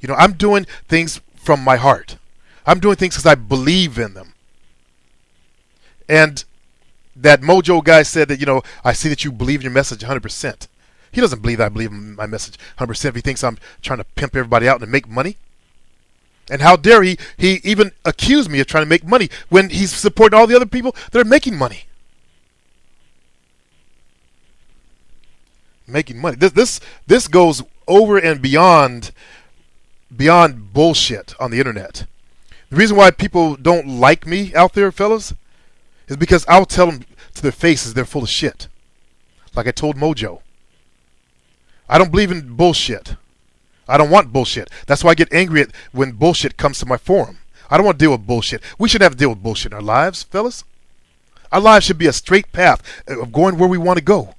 I'm doing things from my heart. I'm doing things because I believe in them. And that Mojo guy said that, I see that you believe in your message 100%. He doesn't believe that I believe in my message 100% if he thinks I'm trying to pimp everybody out and make money. And how dare he even accuse me of trying to make money when he's supporting all the other people that are making money. Making money. This goes over and beyond bullshit on the internet. The reason why people don't like me out there, fellas, is because I'll tell them to their faces they're full of shit. Like I told Mojo. I don't believe in bullshit. I don't want bullshit. That's why I get angry when bullshit comes to my forum. I don't want to deal with bullshit. We shouldn't have to deal with bullshit in our lives, fellas. Our lives should be a straight path of going where we want to go.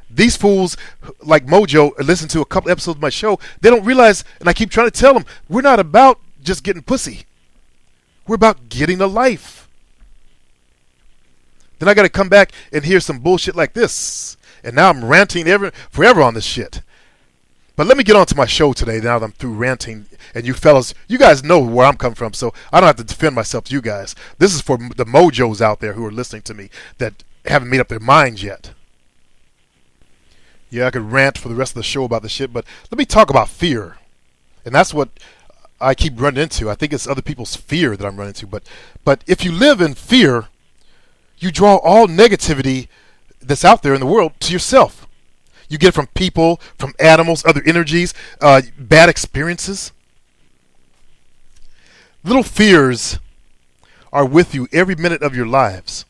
These fools like Mojo listen to a couple episodes of my show. They don't realize, and I keep trying to tell them, we're not about just getting pussy. We're about getting a life. Then I got to come back and hear some bullshit like this. And now I'm ranting forever on this shit. But let me get on to my show today now that I'm through ranting. And you fellas, you guys know where I'm coming from, so I don't have to defend myself to you guys. This is for the Mojos out there who are listening to me that haven't made up their minds yet. Yeah, I could rant for the rest of the show about this shit, but let me talk about fear. And that's what I keep running into. I think it's other people's fear that I'm running into. But if you live in fear, you draw all negativity that's out there in the world to yourself. You get it from people, from animals, other energies, bad experiences. Little fears are with you every minute of your lives.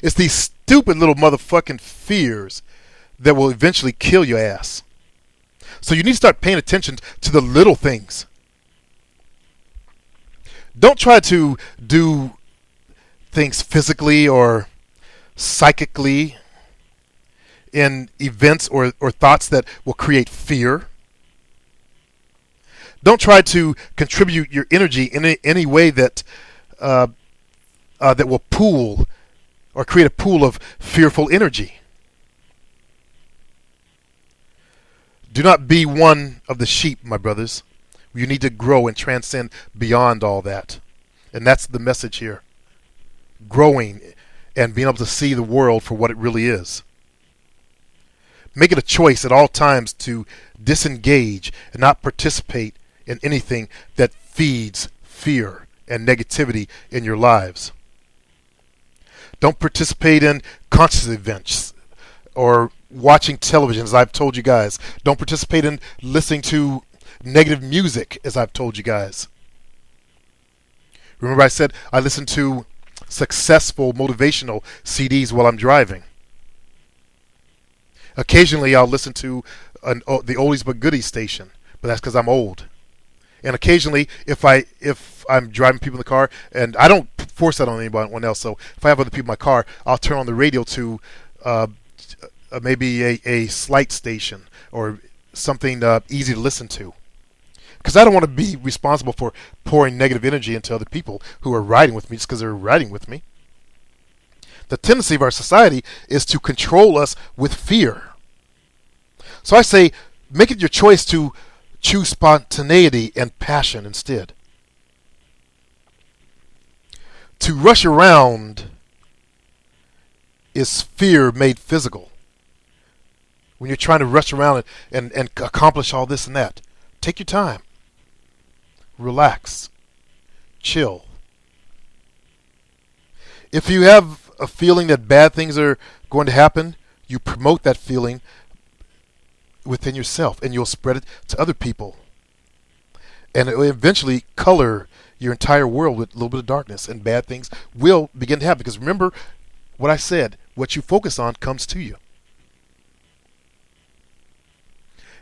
It's these stupid little motherfucking fears that will eventually kill your ass. So you need to start paying attention to the little things. Don't try to do things physically or psychically in events or thoughts that will create fear. Don't try to contribute your energy in any way that that will pool or create a pool of fearful energy. Do not be one of the sheep, my brothers. You need to grow and transcend beyond all that. And that's the message here. Growing and being able to see the world for what it really is. Make it a choice at all times to disengage and not participate in anything that feeds fear and negativity in your lives. Don't participate in conscious events or watching television, as I've told you guys. Don't participate in listening to negative music, as I've told you guys. Remember I said I listen to successful motivational CDs while I'm driving. Occasionally I'll listen to the oldies but goodies station, but that's because I'm old. And occasionally, if I'm driving people in the car, and I don't force that on anyone else, so if I have other people in my car, I'll turn on the radio to maybe a slight station or something easy to listen to. Because I don't want to be responsible for pouring negative energy into other people who are riding with me just because they're riding with me. The tendency of our society is to control us with fear. So I say, make it your choice to choose spontaneity and passion instead. To rush around is fear made physical. When you're trying to rush around and accomplish all this and that, take your time. Relax. Chill. If you have a feeling that bad things are going to happen, you promote that feeling within yourself and you'll spread it to other people. And it will eventually color your entire world with a little bit of darkness, and bad things will begin to happen. Because remember what I said, what you focus on comes to you.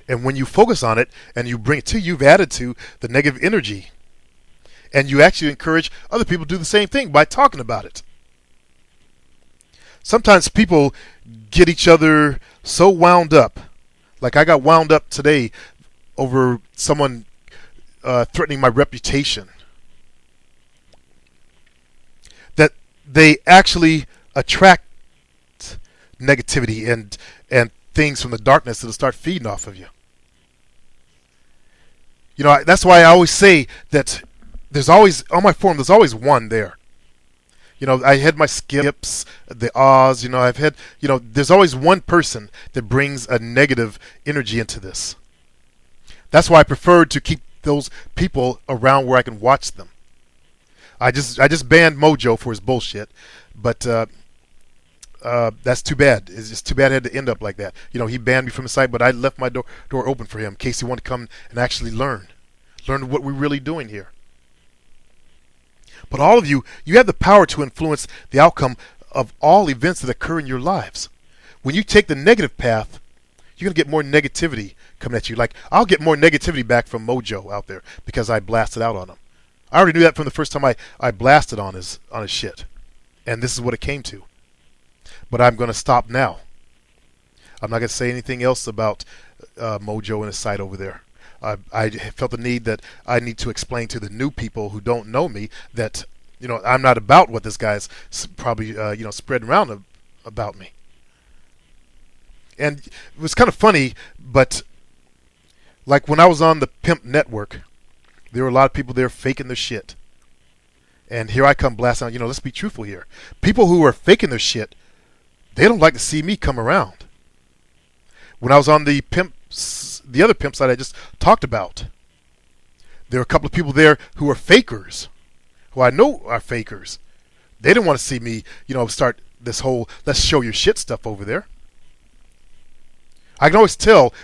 And when you focus on it and you bring it to you, you've added to the negative energy. And you actually encourage other people to do the same thing by talking about it. Sometimes people get each other so wound up. Like I got wound up today over someone threatening my reputation. That they actually attract negativity and things from the darkness that'll start feeding off of you. That's why I always say that there's always on my forum. There's always one there. I had my skips, the ahs. I've had. There's always one person that brings a negative energy into this. That's why I prefer to keep those people around where I can watch them. I just banned Mojo for his bullshit, but that's too bad. It's just too bad it had to end up like that. He banned me from the site, but I left my door open for him in case he wanted to come and actually learn what we're really doing here. But all of you have the power to influence the outcome of all events that occur in your lives. When you take the negative path, you're going to get more negativity coming at you. Like, I'll get more negativity back from Mojo out there because I blasted out on him. I already knew that from the first time I blasted on his shit. And this is what it came to. But I'm going to stop now. I'm not going to say anything else about Mojo and his site over there. I felt the need that I need to explain to the new people who don't know me that I'm not about what this guy's probably spreading around about me. And it was kind of funny, but like when I was on the Pimp Network, there were a lot of people there faking their shit. And here I come blasting out, let's be truthful here. People who are faking their shit, they don't like to see me come around. When I was on the other pimp site I just talked about, there were a couple of people there who are fakers, who I know are fakers. They didn't want to see me, start this whole let's show your shit stuff over there. I can always tell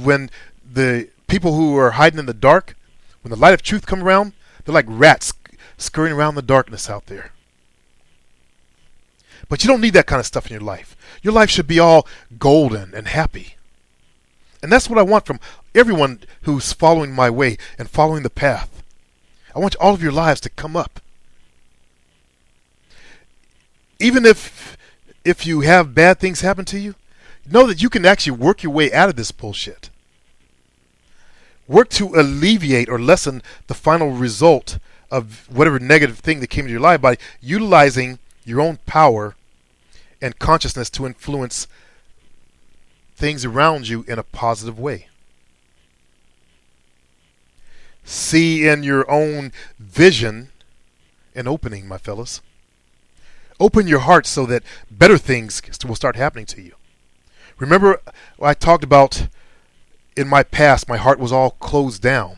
when the people who are hiding in the dark, when the light of truth come around, they're like rats scurrying around the darkness out there. But you don't need that kind of stuff in your life. Your life should be all golden and happy. And that's what I want from everyone who's following my way and following the path. I want all of your lives to come up. Even if you have bad things happen to you, know that you can actually work your way out of this bullshit. Work to alleviate or lessen the final result of whatever negative thing that came into your life by utilizing your own power and consciousness to influence things around you in a positive way. See in your own vision an opening, my fellas. Open your heart so that better things will start happening to you. Remember, I talked about in my past, my heart was all closed down.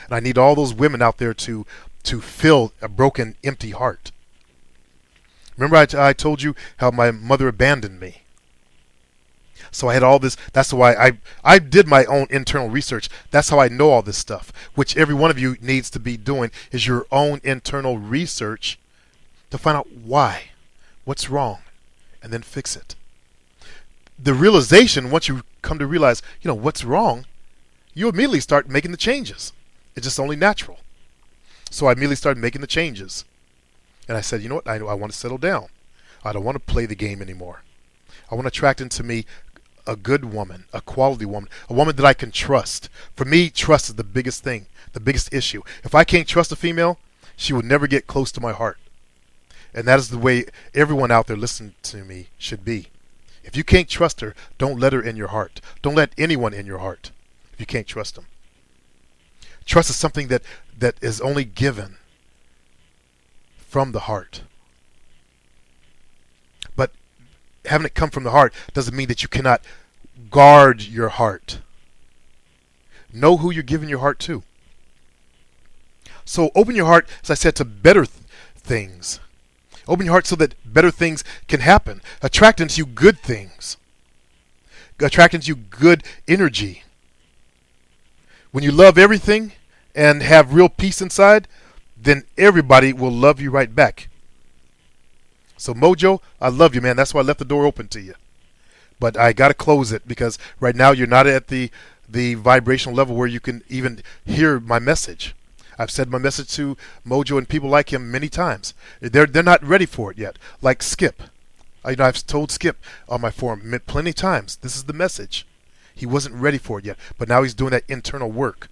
And I need all those women out there to fill a broken, empty heart. Remember I told you how my mother abandoned me. So I had all this. That's why I did my own internal research. That's how I know all this stuff, which every one of you needs to be doing, is your own internal research to find out why, what's wrong, and then fix it. The realization, once you come to realize, what's wrong, you immediately start making the changes. It's just only natural. So I immediately started making the changes. And I said, you know what, I want to settle down. I don't want to play the game anymore. I want to attract into me a good woman, a quality woman, a woman that I can trust. For me, trust is the biggest thing, the biggest issue. If I can't trust a female, she will never get close to my heart. And that is the way everyone out there listening to me should be. If you can't trust her, don't let her in your heart. Don't let anyone in your heart if you can't trust them. Trust is something that is only given from the heart. But having it come from the heart doesn't mean that you cannot guard your heart. Know who you're giving your heart to. So open your heart, as I said, to better things. Open your heart so that better things can happen. Attract into you good things. Attract into you good energy. When you love everything and have real peace inside, then everybody will love you right back. So Mojo, I love you, man. That's why I left the door open to you. But I got to close it because right now you're not at the vibrational level where you can even hear my message. I've said my message to Mojo and people like him many times. They're not ready for it yet. Like Skip. I've told Skip on my forum plenty of times, this is the message. He wasn't ready for it yet, but now he's doing that internal work.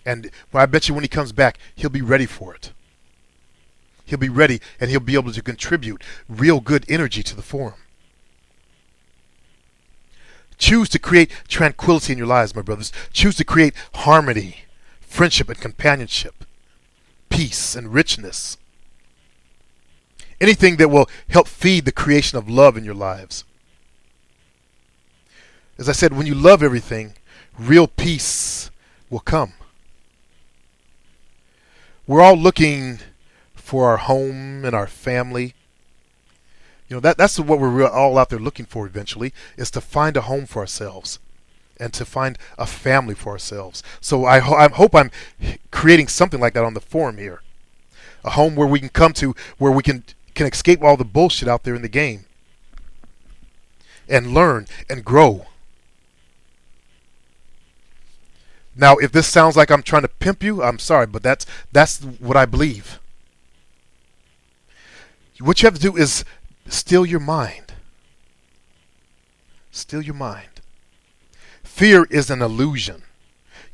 And I bet you when he comes back, he'll be ready for it. He'll be ready, and he'll be able to contribute real good energy to the forum. Choose to create tranquility in your lives, my brothers. Choose to create harmony, friendship and companionship, peace and richness. Anything that will help feed the creation of love in your lives. As I said, when you love everything, real peace will come. We're all looking for our home and our family. You know, that's what we're all out there looking for eventually, is to find a home for ourselves and to find a family for ourselves. So I hope I'm creating something like that on the forum here. A home where we can come to, where we can escape all the bullshit out there in the game and learn and grow. Now, if this sounds like I'm trying to pimp you, I'm sorry, but that's what I believe. What you have to do is still your mind. Still your mind. Fear is an illusion.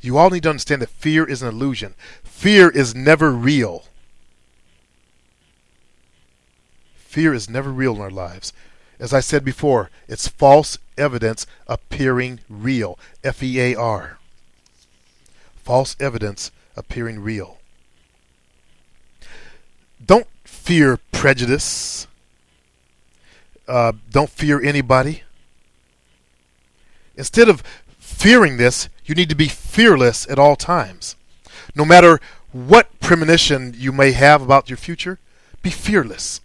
You all need to understand that fear is an illusion. Fear is never real. Fear is never real in our lives. As I said before, it's false evidence appearing real. F-E-A-R. False evidence appearing real. Don't fear prejudice. Don't fear anybody. Instead of fearing this, you need to be fearless at all times. No matter what premonition you may have about your future, be fearless.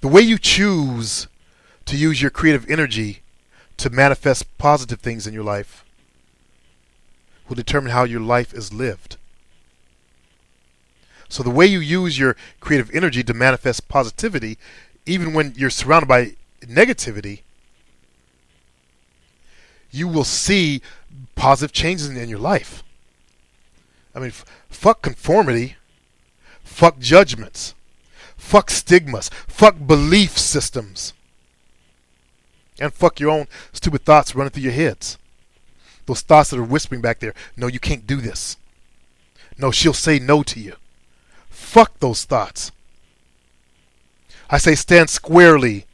The way you choose to use your creative energy to manifest positive things in your life will determine how your life is lived. So the way you use your creative energy to manifest positivity, even when you're surrounded by negativity, you will see positive changes in your life. I mean, fuck conformity, fuck judgments, fuck stigmas, fuck belief systems, and fuck your own stupid thoughts running through your heads. Those thoughts that are whispering back there, no, you can't do this. No, she'll say no to you. Fuck those thoughts. I say stand squarely,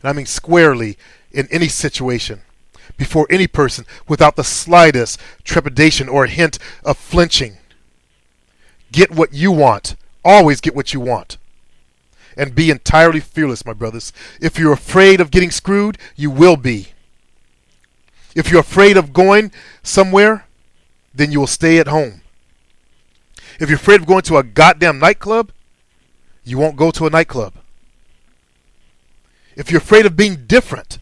and I mean squarely, in any situation, before any person, without the slightest trepidation or a hint of flinching. Get what you want. Always get what you want. And be entirely fearless, my brothers. If you're afraid of getting screwed, you will be. If you're afraid of going somewhere, then you will stay at home. If you're afraid of going to a goddamn nightclub, you won't go to a nightclub. If you're afraid of being different,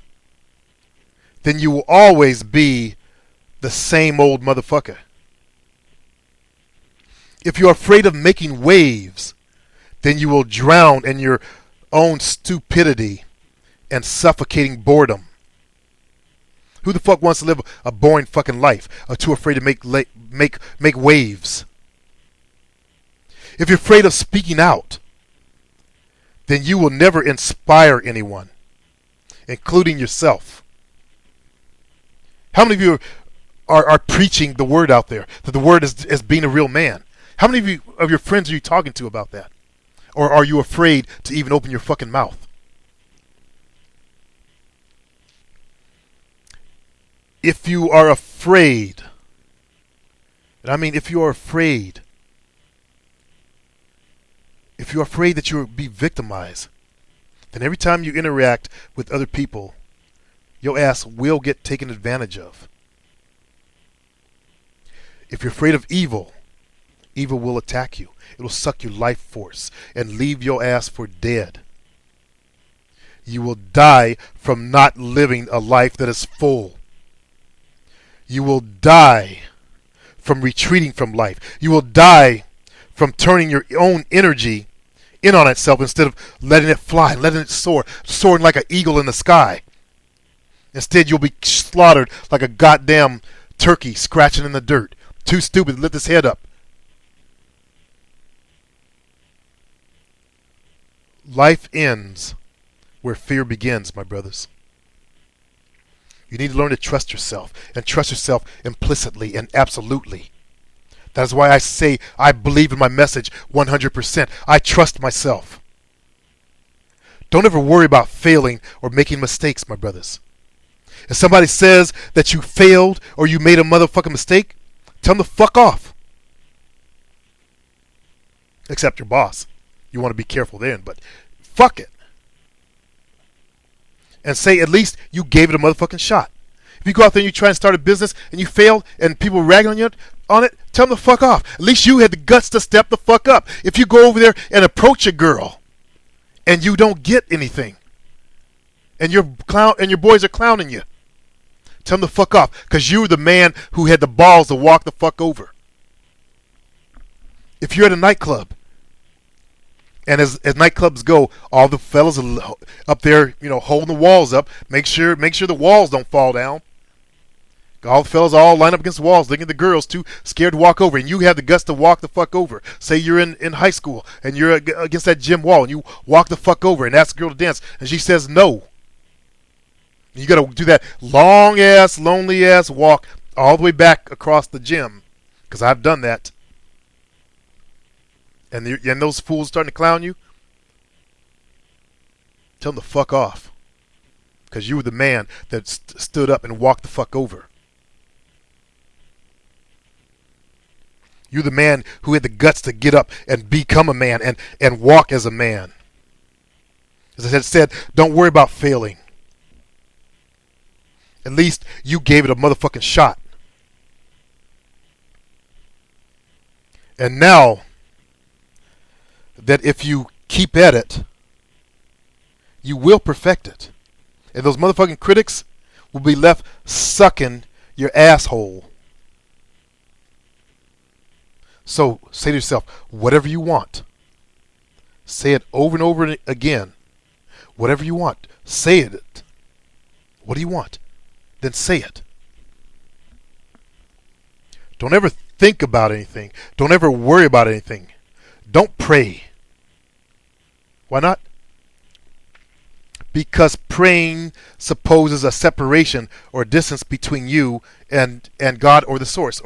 then you will always be the same old motherfucker. If you're afraid of making waves, then you will drown in your own stupidity and suffocating boredom. Who the fuck wants to live a boring fucking life or too afraid to make waves? If you're afraid of speaking out, then you will never inspire anyone, including yourself. How many of you are preaching the word out there, that the word is being a real man? How many of your friends are you talking to about that? Or are you afraid to even open your fucking mouth? If you are afraid, and I mean if you are afraid that you will be victimized, then every time you interact with other people, your ass will get taken advantage of. If you're afraid of evil, evil will attack you. It will suck your life force and leave your ass for dead. You will die from not living a life that is full. You will die from retreating from life. You will die from turning your own energy in on itself instead of letting it fly, letting it soar, soaring like an eagle in the sky. Instead, you'll be slaughtered like a goddamn turkey scratching in the dirt. Too stupid to lift his head up. Life ends where fear begins, my brothers. You need to learn to trust yourself, and trust yourself implicitly and absolutely. That is why I say I believe in my message 100%. I trust myself. Don't ever worry about failing or making mistakes, my brothers. If somebody says that you failed or you made a motherfucking mistake, tell them to fuck off. Except your boss. You want to be careful then, but fuck it. And say at least you gave it a motherfucking shot. If you go out there and you try and start a business and you fail and people ragging on you on it, tell them to fuck off. At least you had the guts to step the fuck up. If you go over there and approach a girl and you don't get anything, and your boys are clowning you, tell them to fuck off, because you were the man who had the balls to walk the fuck over. If you're at a nightclub, and as nightclubs go, all the fellas are up there, holding the walls up. Make sure the walls don't fall down. All the fellas all line up against the walls, looking at the girls too scared to walk over, and you have the guts to walk the fuck over. Say you're in high school and you're against that gym wall, and you walk the fuck over and ask the girl to dance, and she says no. You got to do that long ass, lonely ass walk all the way back across the gym, because I've done that. And those fools starting to clown you, tell them to fuck off, because you were the man that stood up and walked the fuck over. You're the man who had the guts to get up and become a man and walk as a man. As I said, don't worry about failing. At least you gave it a motherfucking shot. And now that if you keep at it, you will perfect it. And those motherfucking critics will be left sucking your asshole. So say to yourself, whatever you want. Say it over and over again. Whatever you want, say it. What do you want? Then say it. Don't ever think about anything. Don't ever worry about anything. Don't pray. Why not? Because praying supposes a separation or a distance between you and God or the source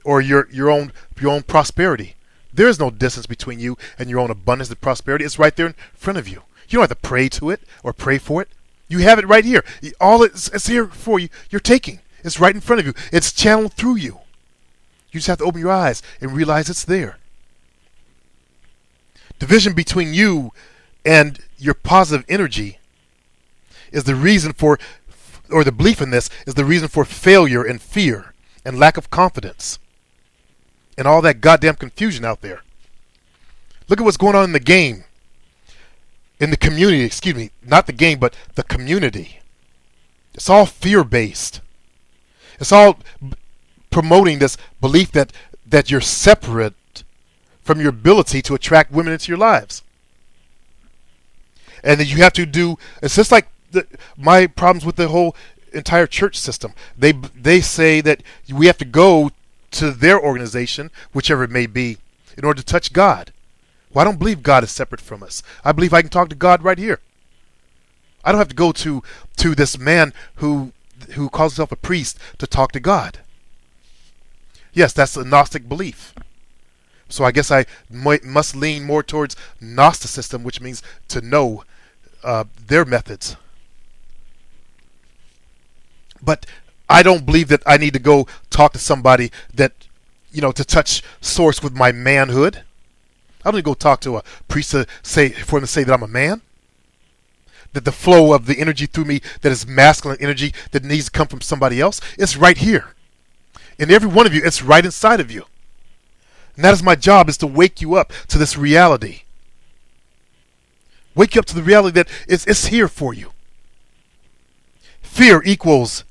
or your own prosperity. There is no distance between you and your own abundance and prosperity. It's right there in front of you. You don't have to pray to it or pray for it. You have it right here. All it's here for you. You're taking. It's right in front of you. It's channeled through you. You just have to open your eyes and realize it's there. Division between you and your positive energy is the reason for, or the belief in this is the reason for failure and fear and lack of confidence and all that goddamn confusion out there. Look at what's going on in the game. In the community, excuse me, not the game, but the community. It's all fear-based. It's all promoting this belief that you're separate from your ability to attract women into your lives. And that you have to do, it's just like my problems with the whole entire church system. They say that we have to go to their organization, whichever it may be, in order to touch God. Well, I don't believe God is separate from us. I believe I can talk to God right here. I don't have to go to this man who calls himself a priest to talk to God. Yes, that's a Gnostic belief. So I guess I must lean more towards Gnosticism, which means to know their methods. But I don't believe that I need to go talk to somebody that, to touch source with my manhood. I don't need to go talk to a priest for him to say that I'm a man. That the flow of the energy through me, that is masculine energy that needs to come from somebody else, it's right here. In every one of you, it's right inside of you. And that is my job, is to wake you up to this reality. Wake you up to the reality that it's here for you. Fear equals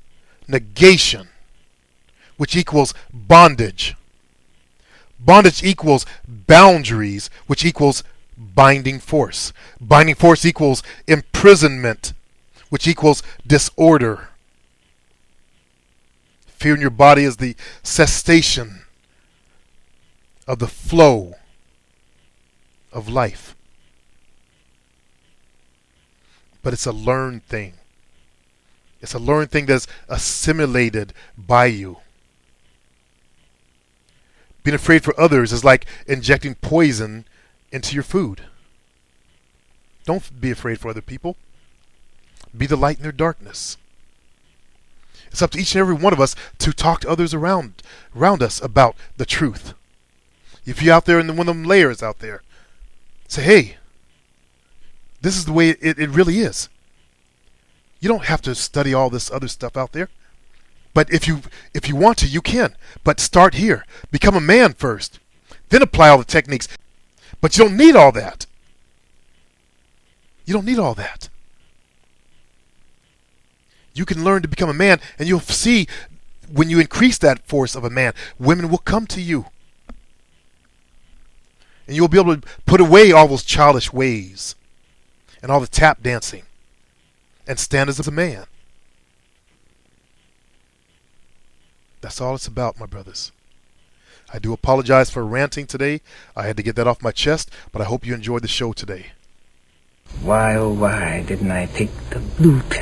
negation, which equals bondage. Bondage equals boundaries, which equals binding force. Binding force equals imprisonment, which equals disorder. Fear in your body is the cessation of the flow of life. But it's a learned thing. It's a learned thing that's assimilated by you. Being afraid for others is like injecting poison into your food. Don't be afraid for other people. Be the light in their darkness. It's up to each and every one of us to talk to others around us about the truth. If you're out there in one of them layers out there, say, hey, this is the way it really is. You don't have to study all this other stuff out there. But if you want to, you can. But start here. Become a man first. Then apply all the techniques. But you don't need all that. You don't need all that. You can learn to become a man, and you'll see when you increase that force of a man, women will come to you. And you'll be able to put away all those childish ways and all the tap dancing and stand as a man. That's all it's about, my brothers. I do apologize for ranting today. I had to get that off my chest, but I hope you enjoyed the show today. Why, oh why, didn't I take the blue pill?